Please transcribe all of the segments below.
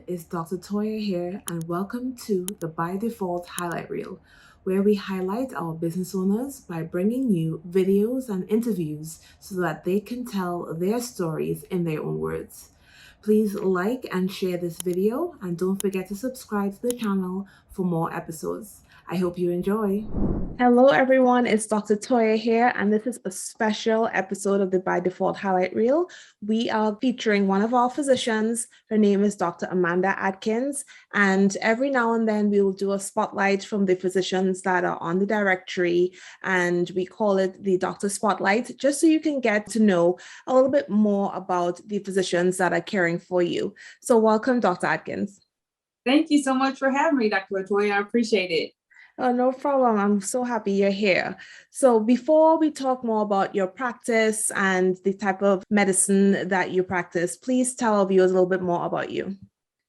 it's Dr. Toya here, and welcome to the By Default Highlight Reel, where we highlight our business owners by bringing you videos and interviews so that they can tell their stories in their own words. Please like and share this video, and don't forget to subscribe to the channel for more episodes. I hope you enjoy. Hello, everyone. It's Dr. Toya here, and this is a special episode of the By Default Highlight Reel. We are featuring one of our physicians. Her name is Dr. Amanda Adkins, and every now and then we will do a spotlight from the physicians that are on the directory, and we call it the Doctor Spotlight, just so you can get to know a little bit more about the physicians that are caring for you. So welcome, Dr. Adkins. Thank you so much for having me, Dr. Latoya. I appreciate it. Oh, no problem. I'm so happy you're here. So before we talk more about your practice and the type of medicine that you practice, please tell our viewers a little bit more about you.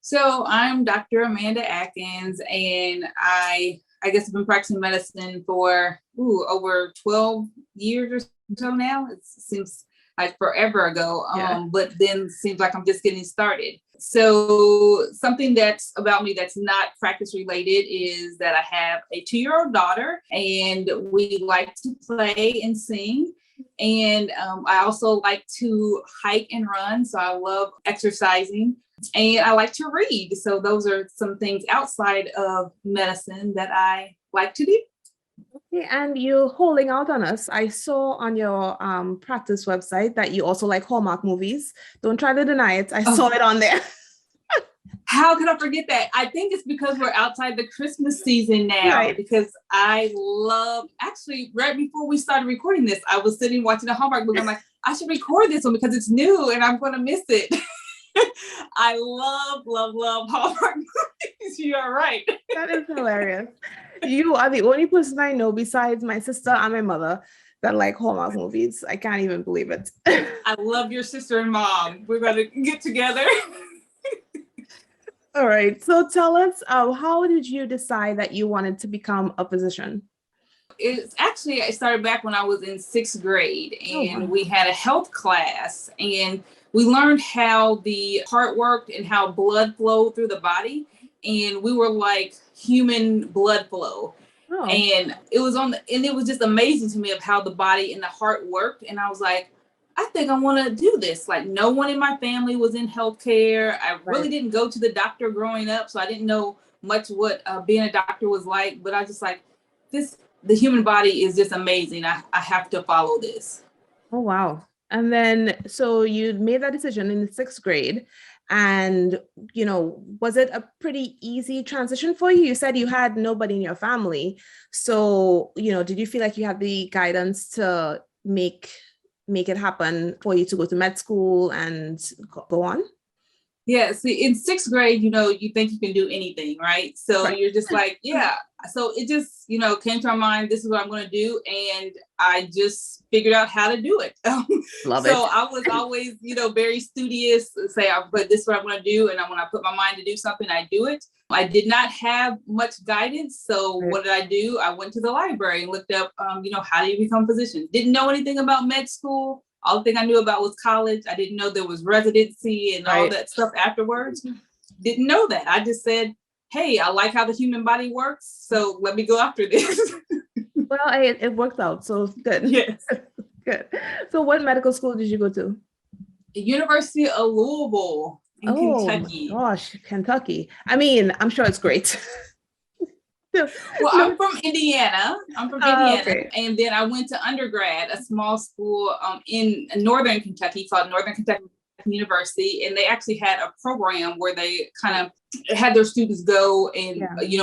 So I'm Dr. Amanda Adkins, and I guess I've been practicing medicine for over 12 years or so now. It seems like forever ago, but then seems like I'm just getting started. So something that's about me that's not practice related is that I have a 2-year-old daughter, and we like to play and sing. And I also like to hike and run. So I love exercising, and I like to read. So those are some things outside of medicine that I like to do. Okay, and you're holding out on us. I saw on your practice website that you also like Hallmark movies. Don't try to deny it. I saw it on there. How could I forget that? I think it's because we're outside the Christmas season now, right? Because I love, actually, right before we started recording this, I was sitting watching a Hallmark movie. I'm like, I should record this one because it's new and I'm going to miss it. I love Hallmark movies. You are right. That is hilarious. You are the only person I know besides my sister and my mother that like Hallmark movies. I can't even believe it. I love your sister and mom. We're going to get together. All right. So tell us, how did you decide that you wanted to become a physician? It's actually, I started back when I was in 6th grade, and we had a health class, and we learned how the heart worked and how blood flowed through the body. And we were like human blood flow. Oh. And it was just amazing to me of how the body and the heart worked. And I was like, I think I want to do this. Like, no one in my family was in healthcare. I really didn't go to the doctor growing up, so I didn't know much what being a doctor was like. But I just like the human body is just amazing. I have to follow this. Oh, wow. And then, so you made that decision in the 6th grade. And, was it a pretty easy transition for you? You said you had nobody in your family. So, did you feel like you had the guidance to make it happen for you to go to med school and go on? Yeah, see, in 6th grade, you think you can do anything, right? So you're just like, yeah. So it just, came to my mind, this is what I'm going to do. And I just figured out how to do it. Love it. So I was always, very studious, but this is what I'm going to do. And when I put my mind to do something, I do it. I did not have much guidance. So what did I do? I went to the library and looked up, how do you become a physician? Didn't know anything about med school. All the thing I knew about was college. I didn't know there was residency and all that stuff afterwards. Didn't know that. I just said, hey, I like how the human body works, so let me go after this. Well, it worked out, so good. Yes. Good. So what medical school did you go to? The University of Louisville in Kentucky. Oh, gosh, Kentucky. I mean, I'm sure it's great. Well, I'm from Indiana. Okay. And then I went to undergrad, a small school in northern Kentucky called Northern Kentucky University, and they actually had a program where they kind of had their students go and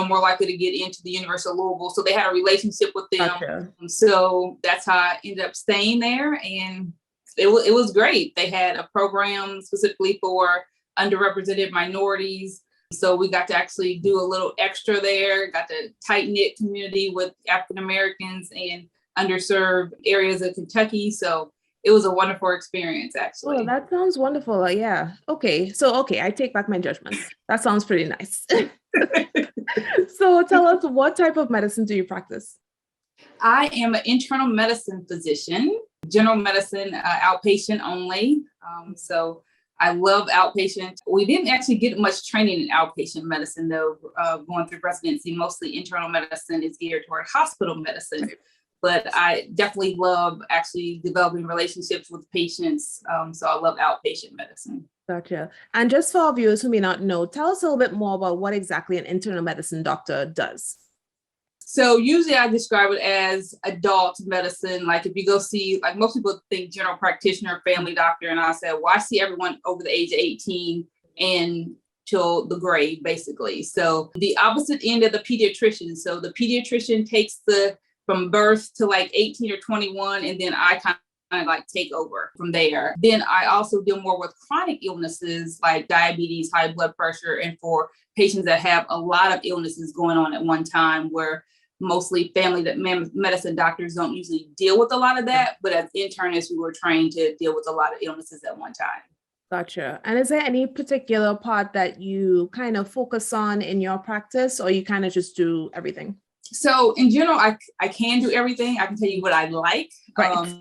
more likely to get into the University of Louisville. So they had a relationship with them. Gotcha. So that's how I ended up staying there, and it was great. They had a program specifically for underrepresented minorities. So we got to actually do a little extra there, got to tight-knit community with African Americans and underserved areas of Kentucky. So it was a wonderful experience, actually. Oh, that sounds wonderful. Yeah. Okay. So, I take back my judgment. That sounds pretty nice. So tell us, what type of medicine do you practice? I am an internal medicine physician, general medicine, outpatient only. So I love outpatient. We didn't actually get much training in outpatient medicine, though, going through residency. Mostly internal medicine is geared toward hospital medicine. But I definitely love actually developing relationships with patients. So I love outpatient medicine. Gotcha. And just for our viewers who may not know, tell us a little bit more about what exactly an internal medicine doctor does. So usually I describe it as adult medicine. Like if you go see, like most people think general practitioner, family doctor, and I said, well, I see everyone over the age of 18 and till the grave, basically. So the opposite end of the pediatrician. So the pediatrician takes from birth to like 18 or 21, and then I kind of like take over from there. Then I also deal more with chronic illnesses like diabetes, high blood pressure, and for patients that have a lot of illnesses going on at one time, where mostly family medicine doctors don't usually deal with a lot of that. But as internists, we were trained to deal with a lot of illnesses at one time. Gotcha. And is there any particular part that you kind of focus on in your practice, or you kind of just do everything? So in general, I can do everything. I can tell you what I like. Right.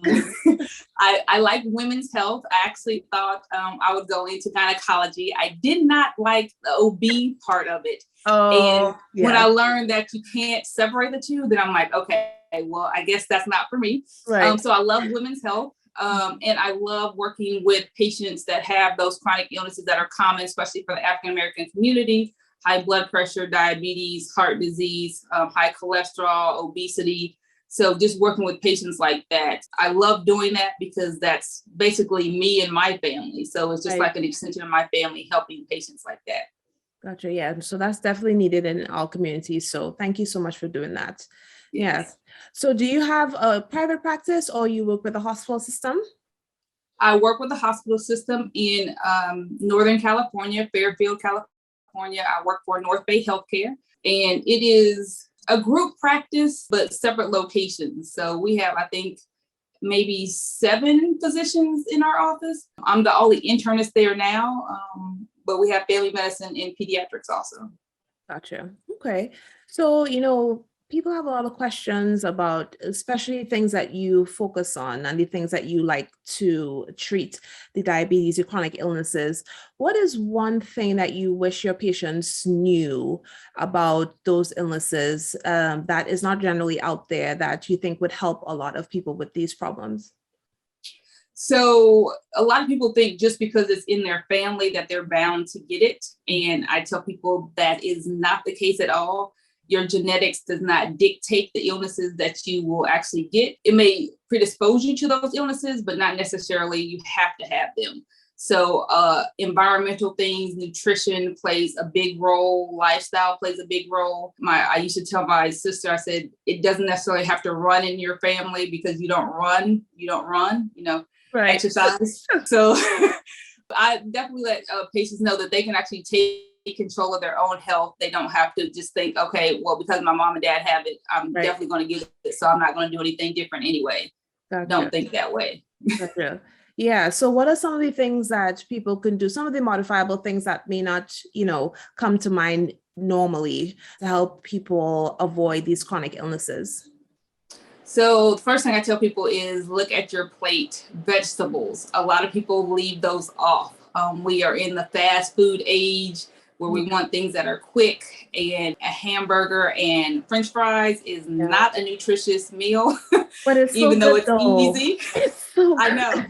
I like women's health. I actually thought I would go into gynecology. I did not like the OB part of it. Oh, and when I learned that you can't separate the two, then I'm like, okay, well, I guess that's not for me. Right. So I love women's health. And I love working with patients that have those chronic illnesses that are common, especially for the African-American community. High blood pressure, diabetes, heart disease, high cholesterol, obesity. So just working with patients like that. I love doing that because that's basically me and my family. So it's just like an extension of my family helping patients like that. Gotcha. Yeah. So that's definitely needed in our community. So thank you so much for doing that. Yes. So do you have a private practice or you work with a hospital system? I work with the hospital system in Northern California, Fairfield, California. I work for North Bay Healthcare, and it is a group practice, but separate locations. So we have, I think, maybe 7 physicians in our office. I'm the only internist there now, but we have family medicine and pediatrics also. Gotcha. Okay. So, people have a lot of questions about, especially things that you focus on and the things that you like to treat, the diabetes, the chronic illnesses. What is one thing that you wish your patients knew about those illnesses that is not generally out there that you think would help a lot of people with these problems? So a lot of people think just because it's in their family that they're bound to get it. And I tell people that is not the case at all. Your genetics does not dictate the illnesses that you will actually get. It may predispose you to those illnesses, but not necessarily you have to have them. So environmental things, nutrition plays a big role, lifestyle plays a big role. I used to tell my sister, I said, it doesn't necessarily have to run in your family because you don't run, right. Exercise. So I definitely let patients know that they can actually take control of their own health. They don't have to just think, okay, well, because my mom and dad have it, I'm definitely going to get it, so I'm not going to do anything different anyway. Gotcha. Don't think that way. Gotcha. Yeah. So what are some of the things that people can do, some of the modifiable things that may not, come to mind normally to help people avoid these chronic illnesses? So the first thing I tell people is look at your plate. Vegetables. A lot of people leave those off. We are in the fast food age where we want things that are quick, and a hamburger and French fries is not a nutritious meal, but it's even though it's easy. It's so I know.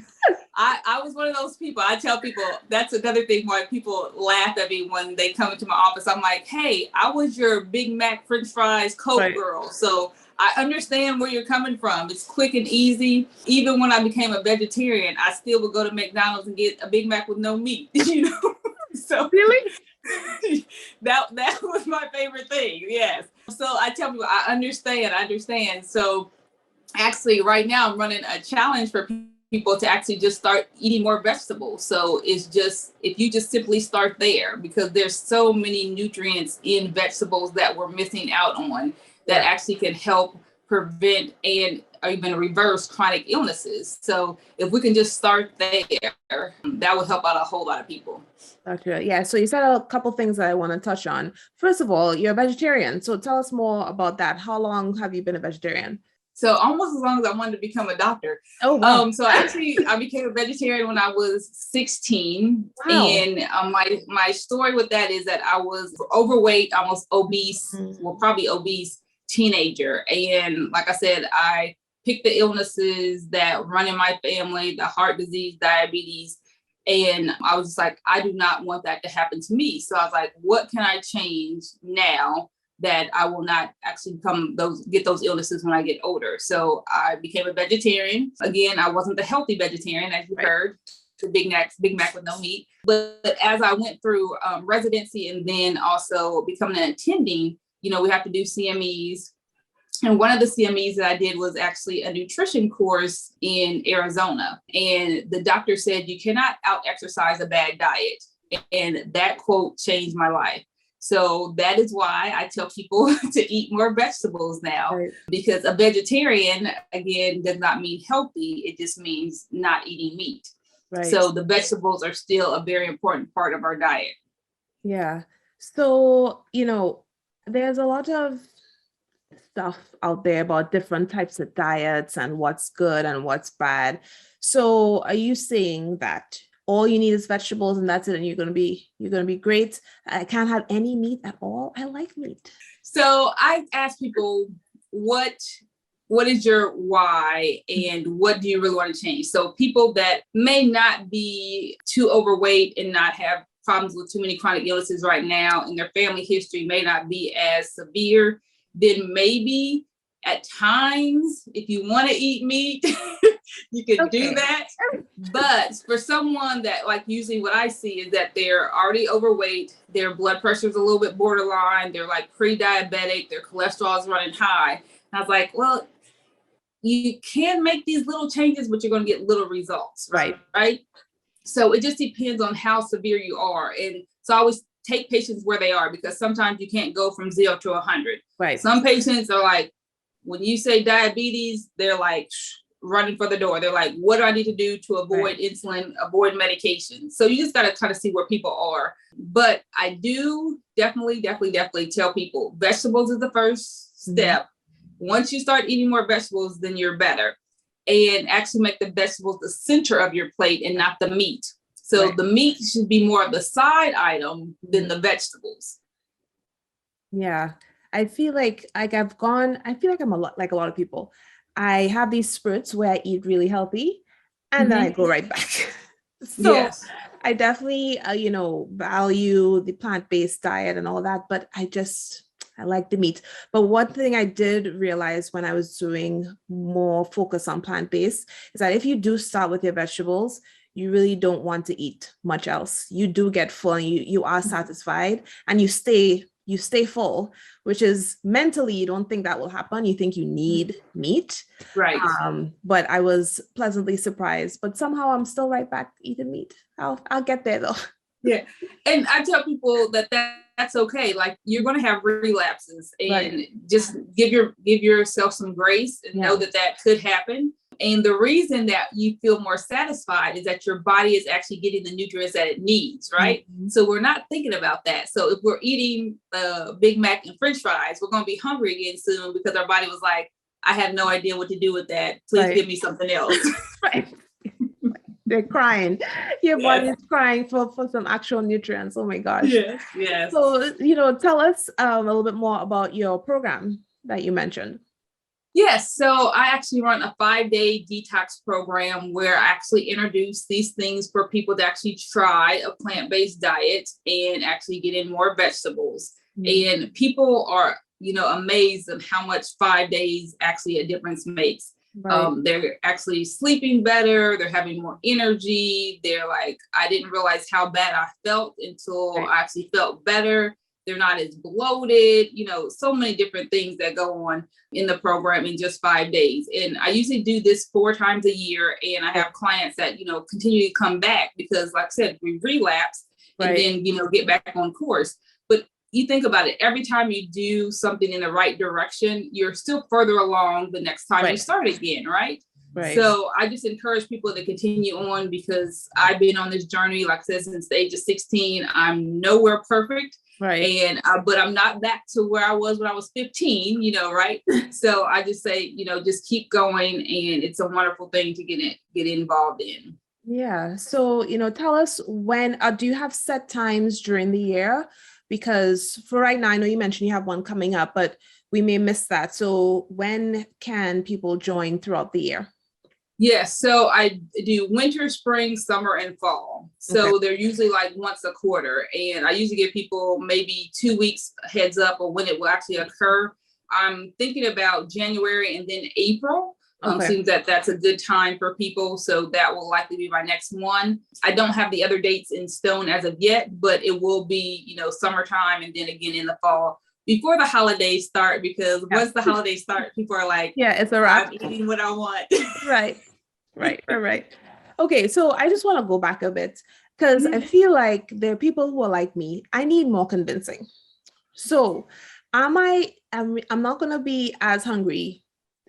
I was one of those people. I tell people that's another thing why people laugh at me when they come into my office. I'm like, hey, I was your Big Mac, French fries, Coke girl. So I understand where you're coming from. It's quick and easy. Even when I became a vegetarian, I still would go to McDonald's and get a Big Mac with no meat, So really? that was my favorite thing. Yes. So I tell people, I understand. So actually right now I'm running a challenge for people to actually just start eating more vegetables. So it's just, if you just simply start there, because there's so many nutrients in vegetables that we're missing out on that actually can help prevent and or even reverse chronic illnesses. So if we can just start there, that would help out a whole lot of people. Gotcha. Yeah. So you said a couple things that I want to touch on. First of all, you're a vegetarian. So tell us more about that. How long have you been a vegetarian? So almost as long as I wanted to become a doctor. Oh, wow. So actually, I became a vegetarian when I was 16. Wow. And my story with that is that I was overweight, almost obese, well, probably obese teenager. And like I said, I picked the illnesses that run in my family, the heart disease, diabetes. And I was just like, I do not want that to happen to me. So I was like, what can I change now that I will not actually get those illnesses when I get older? So I became a vegetarian. Again, I wasn't the healthy vegetarian, as you heard, the Big Mac with no meat. But as I went through residency and then also becoming an attending, we have to do CMEs. And one of the CMEs that I did was actually a nutrition course in Arizona. And the doctor said, you cannot out-exercise a bad diet. And that quote changed my life. So that is why I tell people to eat more vegetables now, because a vegetarian, again, does not mean healthy. It just means not eating meat. Right. So the vegetables are still a very important part of our diet. Yeah. So, there's a lot of stuff out there about different types of diets and what's good and what's bad. So are you saying that all you need is vegetables and that's it, and you're going to be great? I can't have any meat at all. I like meat. So I ask people, what is your why and what do you really want to change? So people that may not be too overweight and not have problems with too many chronic illnesses right now, and their family history may not be as severe, then maybe at times, if you want to eat meat, you can do that. But for someone that, like, usually what I see is that they're already overweight, their blood pressure is a little bit borderline, they're like pre-diabetic, their cholesterol is running high. And I was like, well, you can make these little changes, but you're going to get little results, right? So it just depends on how severe you are. And so I always take patients where they are, because sometimes you can't go from 0 to 100. Right. Some patients are like, when you say diabetes, they're like running for the door. They're like, what do I need to do to avoid insulin, avoid medication? So you just got to kind of see where people are. But I do definitely tell people vegetables is the first step. Once you start eating more vegetables, then you're better. And actually make the vegetables the center of your plate and not the meat. So the meat should be more of the side item than the vegetables. Yeah. I feel like I'm a lot like a lot of people. I have these spurts where I eat really healthy and then I go right back. So I definitely, value the plant-based diet and all that, but I like the meat. But one thing I did realize when I was doing more focus on plant-based is that if you do start with your vegetables, you really don't want to eat much else. You do get full and you are satisfied and you stay full, which is mentally, you don't think that will happen. You think you need meat. Right. But I was pleasantly surprised, but somehow I'm still right back eating meat. I'll get there though. Yeah. And I tell people that's okay. Like, you're going to have relapses, and just give yourself some grace and know that could happen. And the reason that you feel more satisfied is that your body is actually getting the nutrients that it needs, right? So we're not thinking about that. So if we're eating Big Mac and French fries, we're going to be hungry again soon because our body was like, I have no idea what to do with that. Please give me something else. They're crying. Your body is crying for some actual nutrients. Oh my gosh. Yes. So, tell us a little bit more about your program that you mentioned. Yes. So I actually run a 5-day detox program where I actually introduce these things for people to actually try a plant-based diet and actually get in more vegetables. And people are, amazed at how much 5 days actually a difference makes. They're actually sleeping better. They're having more energy. They're like, I didn't realize how bad I felt until I actually felt better. They're not as bloated, so many different things that go on in the program in just 5 days. And I usually do this 4 times a year. And I have clients that, continue to come back because, like I said, we relapse and then, get back on course. But you think about it, every time you do something in the right direction, you're still further along the next time you start again, right? Right. So I just encourage people to continue on, because I've been on this journey, like I said, since the age of 16. I'm nowhere perfect. Right. And but I'm not back to where I was when I was 15, right? So I just say, just keep going, and it's a wonderful thing to get involved in. Yeah. So, tell us when, do you have set times during the year? Because for right now, I know you mentioned you have one coming up, but we may miss that. So when can people join throughout the year? Yes, so I do winter, spring, summer, and fall. So they're usually like once a quarter. And I usually give people maybe 2 weeks heads up of when it will actually occur. I'm thinking about January and then April. Seems that that's a good time for people. So that will likely be my next one. I don't have the other dates in stone as of yet, but it will be, summertime, and then again in the fall, before the holidays start, because once the holidays start, people are like, yeah, it's a wrap. I'm eating what I want. Right. Okay, so I just want to go back a bit, because I feel like there are people who are like me. I need more convincing. So I'm not going to be as hungry.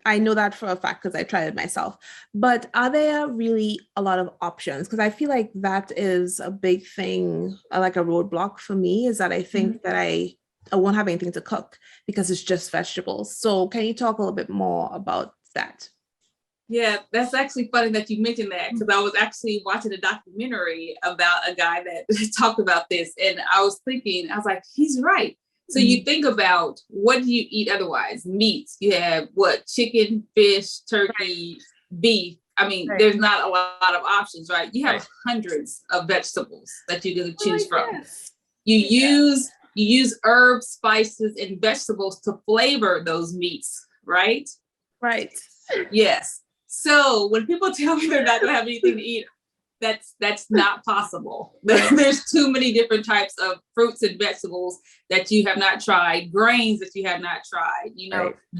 I know that for a fact because I tried it myself. But are there really a lot of options? Because I feel like that is a big thing, like a roadblock for me, is that I think that I won't have anything to cook because it's just vegetables. So can you talk a little bit more about that? Yeah, that's actually funny that you mentioned that, because I was actually watching a documentary about a guy that talked about this, and I was like, he's right. So you think about, what do you eat otherwise? Meats. You have what? Chicken, fish, turkey, beef. I mean, there's not a lot of options, right? You have hundreds of vegetables that you can choose from. You use herbs, spices, and vegetables to flavor those meats, right? Right. Yes. So when people tell me they're not going to have anything to eat, that's not possible. There's too many different types of fruits and vegetables that you have not tried, grains that you have not tried,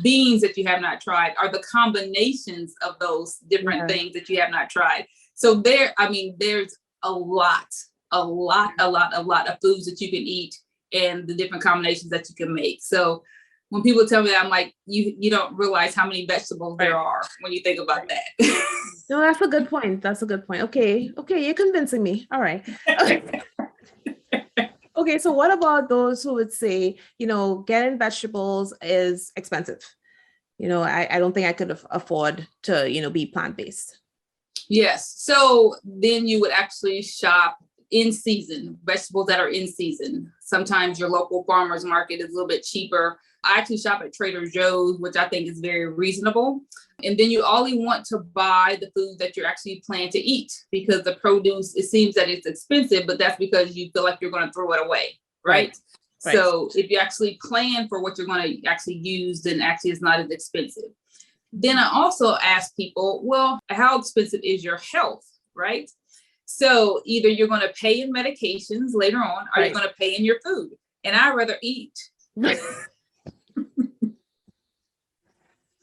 beans that you have not tried, or the combinations of those different things that you have not tried. So there's a lot of foods that you can eat, and the different combinations that you can make. So when people tell me that, I'm like, you don't realize how many vegetables there are when you think about that. No, that's a good point. Okay, you're convincing me. All right. Okay, so what about those who would say, getting vegetables is expensive? I don't think I could afford to, be plant-based. Yes. So then you would actually shop in season, vegetables that are in season. Sometimes your local farmer's market is a little bit cheaper. I actually shop at Trader Joe's, which I think is very reasonable. And then you only want to buy the food that you're actually planning to eat, because the produce, it seems that it's expensive, but that's because you feel like you're going to throw it away, right? So if you actually plan for what you're going to actually use, then actually it's not as expensive. Then I also ask people, well, how expensive is your health, right? So either you're going to pay in medications later on, or you're going to pay in your food. And I'd rather eat.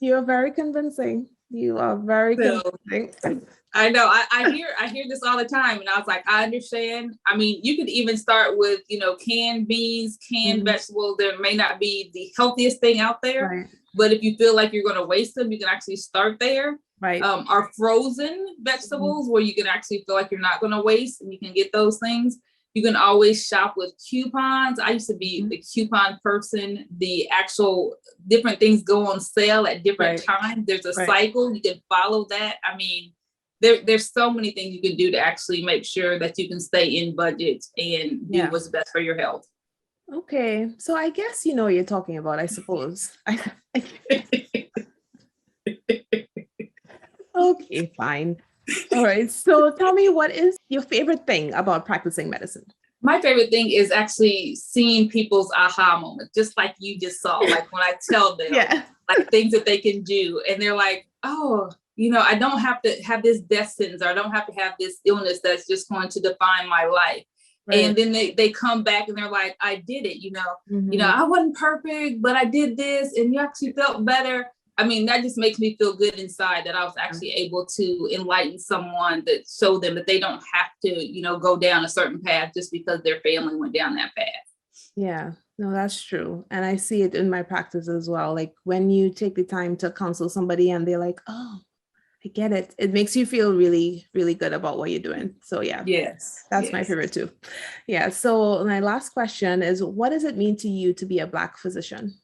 You're very convincing. You are very convincing. I know. I hear this all the time, and I was like, I understand. I mean, you could even start with, canned beans, canned vegetables. There may not be the healthiest thing out there, but if you feel like you're going to waste them, you can actually start there. Are frozen vegetables where you can actually feel like you're not going to waste, and you can get those things. You can always shop with coupons. I used to be the coupon person. The actual different things go on sale at different times. There's a cycle. You can follow that. I mean, there's so many things you can do to actually make sure that you can stay in budget and do what's best for your health. Okay. So I guess you know what you're talking about, I suppose. Okay, fine. All right. So tell me, what is your favorite thing about practicing medicine? My favorite thing is actually seeing people's aha moments, just like you just saw, like when I tell them like things that they can do, and they're like, oh, I don't have to have this death sentence, or I don't have to have this illness that's just going to define my life. And then they come back and they're like, I did it, I wasn't perfect, but I did this, and you actually felt better. I mean, that just makes me feel good inside, that I was actually able to enlighten someone, that show them that they don't have to, go down a certain path just because their family went down that path. Yeah, no, that's true. And I see it in my practice as well. Like when you take the time to counsel somebody and they're like, oh, I get it. It makes you feel really, really good about what you're doing. So yeah. Yes. That's my favorite too. Yeah. So my last question is, what does it mean to you to be a Black physician?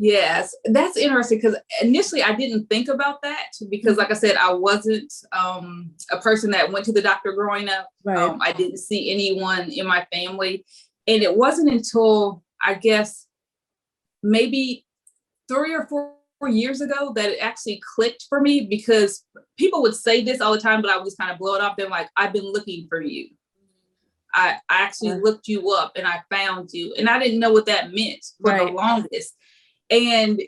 Yes, that's interesting because initially I didn't think about that because, like I said, I wasn't a person that went to the doctor growing up. Right. I didn't see anyone in my family. And it wasn't until, I guess, maybe 3 or 4 years ago that it actually clicked for me, because people would say this all the time, but I would just kind of blow it off. They're like, I've been looking for you. I actually looked you up and I found you. And I didn't know what that meant for the longest. And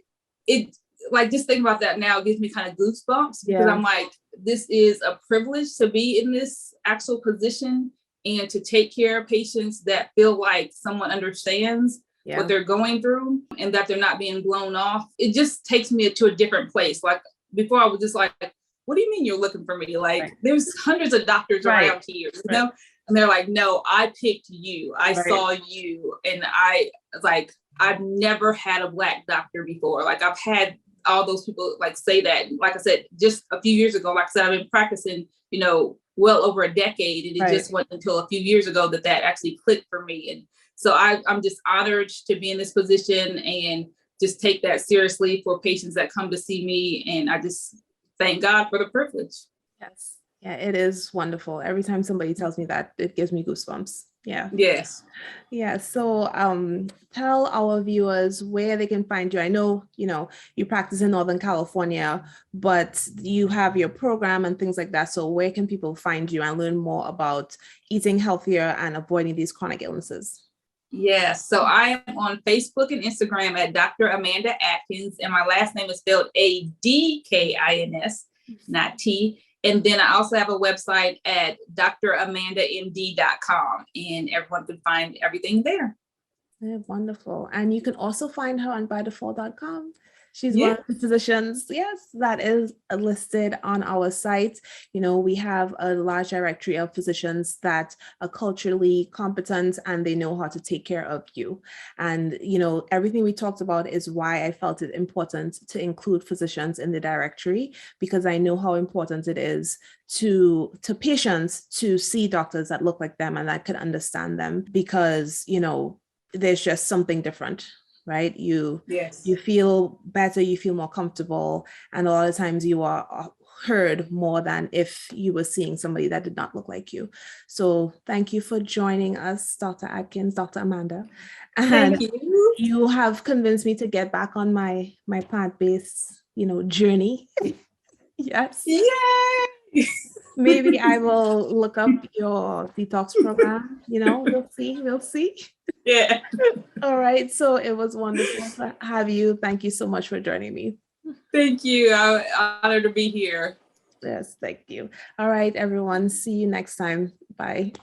it, like, just thinking about that now gives me kind of goosebumps, because I'm like, this is a privilege to be in this actual position and to take care of patients that feel like someone understands what they're going through and that they're not being blown off. It just takes me to a different place. Like, before I was just like, what do you mean you're looking for me? Like, there's hundreds of doctors around here, you know? And they're like, no, I picked you. I saw you. And I've never had a Black doctor before. Like, I've had all those people like say that. Like I said, just a few years ago, like I said, I've been practicing, well over a decade. And it just wasn't until a few years ago that actually clicked for me. And so I'm just honored to be in this position and just take that seriously for patients that come to see me. And I just thank God for the privilege. Yes. Yeah, it is wonderful. Every time somebody tells me that, it gives me goosebumps. Yeah. Yes. Yeah. So tell our viewers where they can find you. I know, you practice in Northern California, but you have your program and things like that. So where can people find you and learn more about eating healthier and avoiding these chronic illnesses? Yes. So I am on Facebook and Instagram at Dr. Amanda Adkins, and my last name is spelled Adkins, not T. And then I also have a website at dramandamd.com, and everyone can find everything there. Yeah, wonderful. And you can also find her on bydefault.com. She's one of the physicians, that is listed on our site. We have a large directory of physicians that are culturally competent and they know how to take care of you. And, everything we talked about is why I felt it important to include physicians in the directory, because I know how important it is to patients to see doctors that look like them and that can understand them, because, there's just something different, right? You feel better, you feel more comfortable, and a lot of times you are heard more than if you were seeing somebody that did not look like you. So thank you for joining us, Dr. Adkins, Dr. Amanda. And thank you. You have convinced me to get back on my plant-based, journey. Yes. Yay! Maybe I will look up your detox program. We'll see. Yeah. All right. So it was wonderful to have you. Thank you so much for joining me. Thank you. I'm honored to be here. Yes, thank you. All right, everyone. See you next time. Bye.